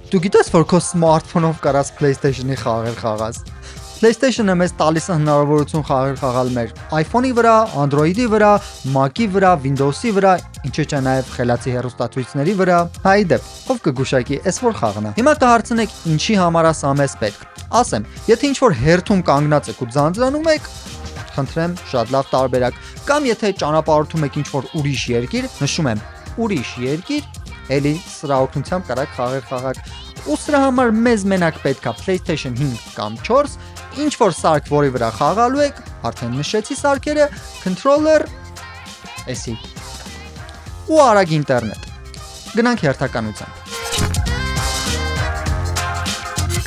Դու գիտես, որ քո սմարթֆոնով կարաս PlayStation-ի խաղեր խաղաս։ PlayStation-ը մեզ տալիս է հնարավորություն խաղեր խաղալ մեր iPhone-ի վրա, Android-ի վրա, Mac-ի վրա, Windows-ի վրա, ինչու՞ չէ նաև խելացի հեռուստացույցների վրա։ Հայ դեպ, ով կգուշակի, էս որ խաղն է։ Հիմա կհարցնեք, ինչի համար է սա մեզ պետք։ Ասեմ, եթե ինչ-որ հերթում կանգնած եք ու ձանձրանում եք, խնդրեմ, շատ լավ տարբերակ։ Կամ եթե ճանապարհորդում եք ինչ-որ ուրիշ երկիր, նշում եմ, ուրիշ երկիր, էլի սրա օգնությամբ կարաք խաղեր խաղաք։ Ու սրա համար մեզ մենակ պետք է PlayStation 5 կամ 4, ինչ որ սարք, որի վրա խաղալու եք, արդեն նշեցի սարքերը, controller, էսի։ Ու արագ ինտերնետ։ Գնանք հերթականության։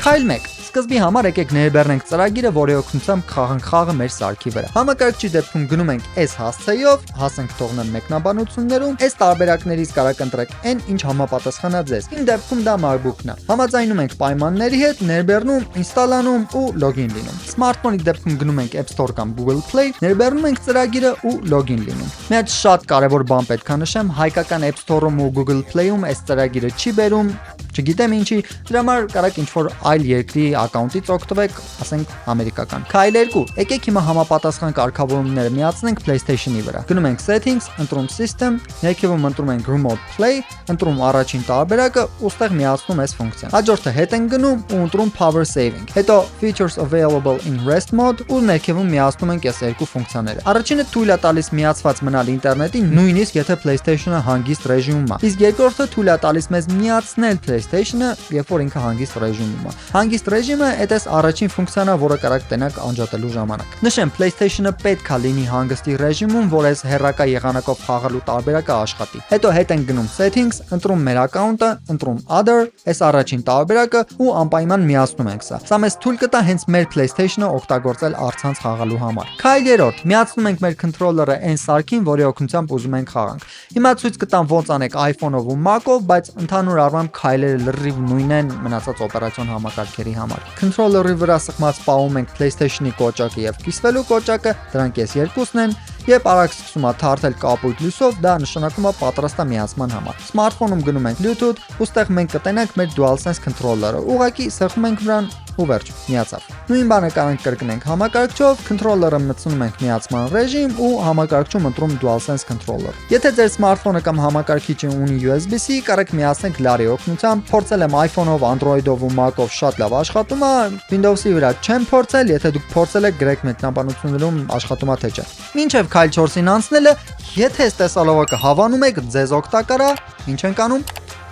Քայլ 1. Սկզբի համար եկեք ներբեռնենք ծրագիրը, որի օգնությամբ կխաղանք խաղը մեր սարքի վրա։ Համակարգչի դեպքում գնում ենք S հասցեով, հասենք թողնեմ մեկնաբանություններում, S տարբերակներից կարաք ընտրեք այն, ինչ համապատասխանա ձեզ։ Իմ դեպքում դա MacBook-ն է։ Համաձայնում ենք պայմանների հետ, ներբեռնում, ինստալանում ու լոգին լինում։ Սմարթֆոնի դեպքում գնում ենք App Store կամ Google Play, ներբեռնում ենք ծրագիրը ու լոգին լինում։ Մի հատ շատ կարևոր բան պետք է նշեմ, հայկական App Store-ում ու Google Play-ում այս ծրագիրը չի բերում, չգիտեմ ինչի, դրա համար կարաք ինչ-որ այլ երկրի ակաունտից օգտվեք, ասենք ամերիկական։ Քայլ 2. Եկեք հիմա համապատասխան կարգավորումները միացնենք PlayStation-ի վրա։ Գնում ենք Settings, ընտրում System, ներքևում ընտրում ենք Remote Play, ընտրում առաջին տարբերակը, ուստեղ միացնում այս ֆունկցիան։ Հաջորդը հետ ենք գնում ու ընտրում Power Saving։ Հետո Features Available in Rest Mode ու ներքևում միացնում ենք այս երկու ֆունկցիաները։ Առաջինը թույլ է տալիս միացված մնալ ինտերնետին, նույնիսկ եթե PlayStation-ը հանգիստ ռեժիմում է։ Իսկ երկրորդը թույլ է տալիս մեզ միացնել PlayStation-ը, երբ որ ինքը հանգիստ ռեժիմում է։ Հանգիստ ռեժիմը էտես առաջին ֆունկցիան է, որը կարաք տենաք անջատելու ժամանակ։ Նշեմ, PlayStation-ը պետք է լինի հանգստի ռեժիմում, որ այս հեռակա եղանակով խաղալու տարբերակը աշխատի։ Հետո հետ ենք գնում Settings, ընտրում մեր account-ը, ընտրում Other, այս առաջին տարբերակը ու անպայման միացնում ենք սա։ Սա մեզ թույլ կտա հենց մեր PlayStation-ը օգտագործել առցանց խաղալու համար։ Քայլ 3. Միացնում ենք մեր controller-ը այն սարքին, որի օգնությամբ ուզում ենք խաղանք։ Հիմա ցույց կտամ ոնց անեք iPhone-ով ու Mac-ով, բայց ընդհանուր առմամբ քայլերը լրիվ նույնն են մնացած օպերացիոն համակարգերի համար։ Controller-ի վրա սխմած պահում ենք PlayStation-ի կոճակը եւ կիսվելու կոճակը, դրանք էս երկուսն են, երբ արագ սկսում է թարթել կապույտ լույսով, դա նշանակում է պատրաստ է միացման համար։ Սմարթֆոնում գնում ենք Bluetooth, ուստեղ մենք կտենանք մեր DualSense controller-ը, ուղղակի սեղմում ենք վրան ու վերջ, միացավ։ Նույն բանը կարող կրկնենք համակարգչով, controller-ը մտցնում ենք միացման ռեժիմ ու համակարգչում ընտրում DualSense controller։ Եթե ձեր սմարթֆոնը կամ համակարգիչը ունի USB-C, կարող միացնենք լարի օգնությամբ։ Փորձել եմ iPhone-ով, Android-ով ու Mac-ով շատ լավ աշխատում է, Windows-ի վրա չեմ փորձել, եթե դուք փորձել եք, գրեք մեկնաբանություններում աշխատում է թե չէ։ Մինչև քայլ 4-ին անցնելը, եթե այս տեսալովակը հավանում եք, ձեզ օգտակար է, ինչ ենք անում։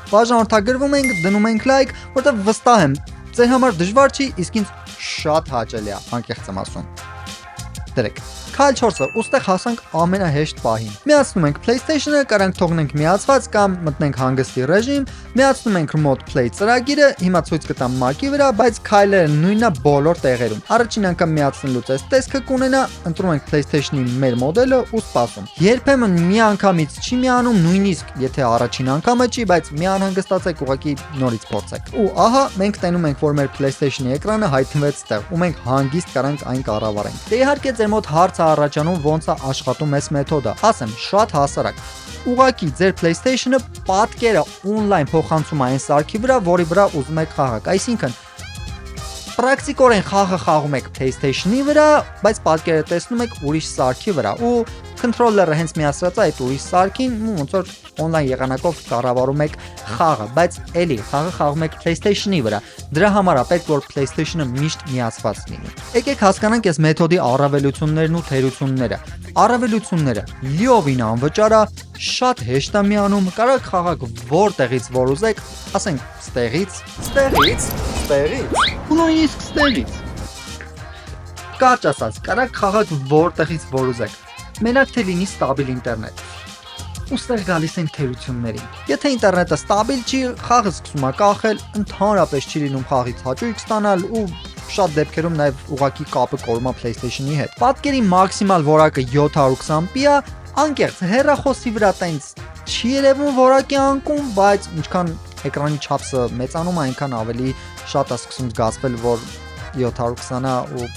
Բաժանորդագրվում ենք, դնում ենք like, որտեղ վստահ եմ ձեր համար դժվար չի, իսկ ինձ շատ հաճելի է, անկեղծ եմ ասում։ Դրեք։ Քայլ 4-ը, ուստեղ հասանք ամենահեշտ պահին։ Միացնում ենք PlayStation-ը, կարանք թողնենք միացված կամ մտնենք հանգստի ռեժիմ, միացնում ենք Remote Play ծրագիրը, հիմա ցույց կտամ Mac-ի վրա, բայց քայլերը նույնն է բոլոր տեղերում։ Առաջին անգամ միացնելուց այս տեսքը կունենա, ընտրում ենք PlayStation-ի մեր մոդելը ու սպասում։ Երբեմն մի անգամից չի միանում, նույնիսկ եթե առաջին անգամը չի, բայց մի անհանգստացեք, ուղղակի նորից փորձեք։ Ու ահա մենք տենում ենք, որ մեր PlayStation-ի էկրանը հայտնվեց ստեղ, ու մենք հանգիստ կարանք այն կառավարենք։ Դե իհարկե ձեր մոտ հարց առաջանում ոնց է աշխատում այս մեթոդը։ Ասեմ, շատ հասարակ։ Ուղղակի ձեր PlayStation-ը պատկերը on-line փոխանցում է այն սարքի վրա, որի վրա ուզում եք խաղաք։ Այսինքն պրակտիկորեն խաղը խաղում եք PlayStation-ի վրա, բայց պատկերը տեսնում եք ուրիշ սարքի վրա ու controller-ը հենց միացրած է այդ ուրիշ սարքին ու ոնց որ on-line եղանակով կառավարում եք խաղը, բայց էլի խաղը խաղում եք PlayStation-ի վրա։ Դրա համար է պետք որ PlayStation-ը միշտ միացված լինի։ Եկեք հասկանանք այս մեթոդի առավելություններն ու թերությունները։ Առավելությունները՝ լիովին անվճար է, շատ հեշտ է միանում, կարող խաղաք որտեղից որ ուզեք, ասենք ստեղից, ու նույնիսկ ստեղից։ Կարճ ասած, կարող խաղաք որտեղից որ ուզեք, մենակ թե լինի ստաբիլ ինտերնետ։ Ուստեղ գալիս են թերություններին։ Եթե ինտերնետը ստաբիլ չի, խաղը սկսում է կախել, ընդհանրապես չի լինում խաղից հաճույք ստանալ ու շատ դեպքերում նաև ուղակի կապը կորում է PlayStation-ի հետ։ Պատկերի մաքսիմալ որակը 720p է, անկեղծ հեռախոսի վրա տենց չի երևում որակի անկում, բայց ինչքան էկրանի չափսը մեծանում է, այնքան ավելի շատ է սկսում զգացվել, որ 720 է ու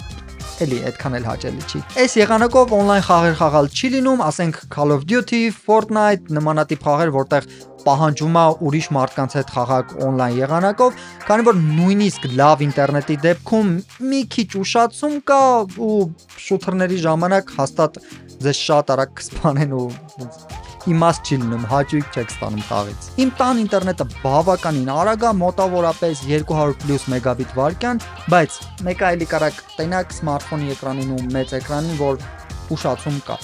էլի այդքան էլ հաճելի չի։ Այս եղանակով on-line խաղեր խաղալ չի լինում, ասենք Call of Duty, Fortnite, նմանատիպ խաղեր, որտեղ պահանջում է ուրիշ մարդկանց հետ խաղակ on-line եղանակով, քանի որ նույնիսկ լավ ինտերնետի դեպքում մի քիչ ուշացում կա ու շութերների ժամանակ հաստատ ձեզ շատ արագ կսպանեն ու իմաստ չի լինում, հաճույք չեք ստանում խաղից։ Իմ տան ինտերնետը բավականին արագ է, մոտավորապես 200+ մեգաբիտ վայրկյան, բայց մեկ այլի կարակ տենակ սմարթֆոնի էկրանին ու մեծ էկրանին, որ ուշացում կա։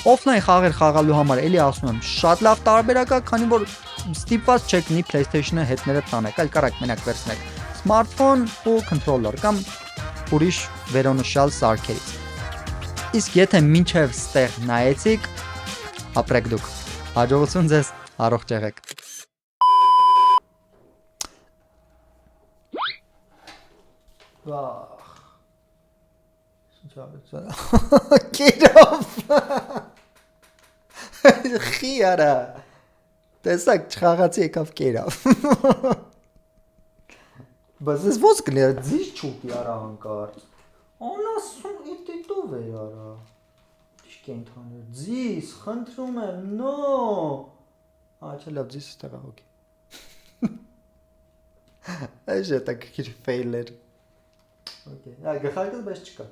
Օֆլայն խաղեր խաղալու համար էլի ասում եմ, շատ լավ տարբերակ է, քանի որ ստիպված չեք նի PlayStation-ը հետները տանեք, այլ կարակ մենակ վերցնեք սմարթֆոն ու controller կամ ուրիշ վերոնշյալ սարքերից։ Իսկ եթե մինչև ստեղ նայեցիք, ապրեք դուք։ Հաջողություն ձեզ, առողջ եղեք։ Վախ։ Կերով։ Խի արա։ Տեսակ չխաղացի եկավ կերավ։ Բայց ես ոնց կներ ձիզ չուտի արա հանկարծ։ Անասուն էտետով է արա։ Ինչ կենթաներ ձիզ, խնդրում եմ, նո։ Ահա լավ ձիզ ստեղ է օքեյ։ Այս է տակ քիչ ֆեյլեր։ Okay, գլխարկս բայց չկա։